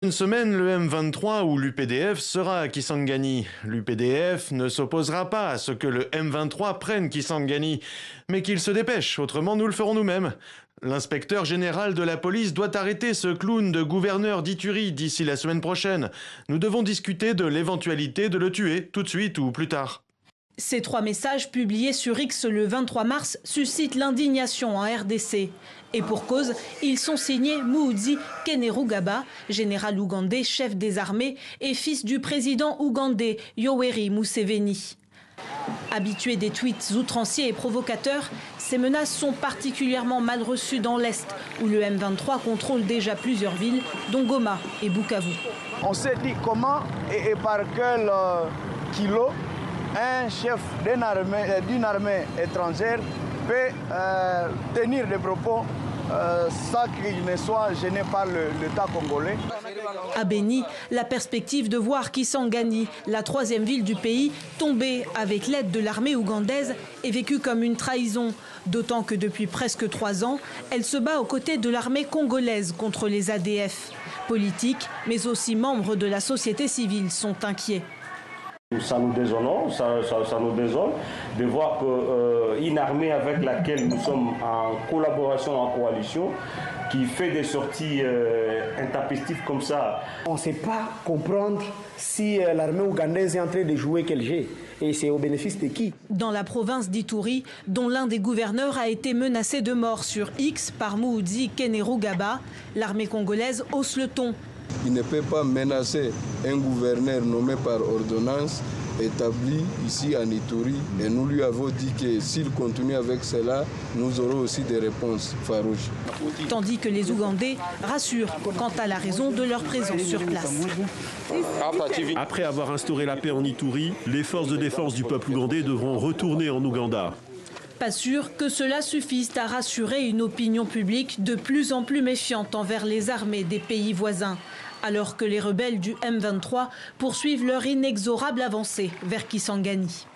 Une semaine, le M23 ou l'UPDF sera à Kisangani. L'UPDF ne s'opposera pas à ce que le M23 prenne Kisangani, mais qu'il se dépêche, autrement nous le ferons nous-mêmes. L'inspecteur général de la police doit arrêter ce clown de gouverneur d'Ituri d'ici la semaine prochaine. Nous devons discuter de l'éventualité de le tuer, tout de suite ou plus tard. Ces 3 messages publiés sur X le 23 mars suscitent l'indignation en RDC. Et pour cause, ils sont signés Muhoozi Kainerugaba, général ougandais, chef des armées et fils du président ougandais Yoweri Museveni. Habitués des tweets outranciers et provocateurs, ces menaces sont particulièrement mal reçues dans l'Est, où le M23 contrôle déjà plusieurs villes, dont Goma et Bukavu. On s'est dit comment et par quel kilo un chef d'une armée étrangère peut tenir des propos sans qu'il ne soit gêné par l'État congolais. À Beni, la perspective de voir Kisangani, la 3e ville du pays, tomber avec l'aide de l'armée ougandaise est vécue comme une trahison. D'autant que depuis presque 3 ans, elle se bat aux côtés de l'armée congolaise contre les ADF. Politiques, mais aussi membres de la société civile sont inquiets. Ça nous désole, ça nous désole de voir qu'une armée avec laquelle nous sommes en collaboration, en coalition, qui fait des sorties intempestives comme ça. On ne sait pas comprendre si l'armée ougandaise est en train de jouer quel jeu. Et c'est au bénéfice de qui? Dans la province d'Ituri, dont l'un des gouverneurs a été menacé de mort sur X par Muhoozi Kainerugaba, l'armée congolaise hausse le ton. Il ne peut pas menacer un gouverneur nommé par ordonnance établi ici en Ituri. Et nous lui avons dit que s'il continue avec cela, nous aurons aussi des réponses farouches. Tandis que les Ougandais rassurent quant à la raison de leur présence sur place. Après avoir instauré la paix en Ituri, les forces de défense du peuple ougandais devront retourner en Ouganda. Pas sûr que cela suffise à rassurer une opinion publique de plus en plus méfiante envers les armées des pays voisins, alors que les rebelles du M23 poursuivent leur inexorable avancée vers Kisangani.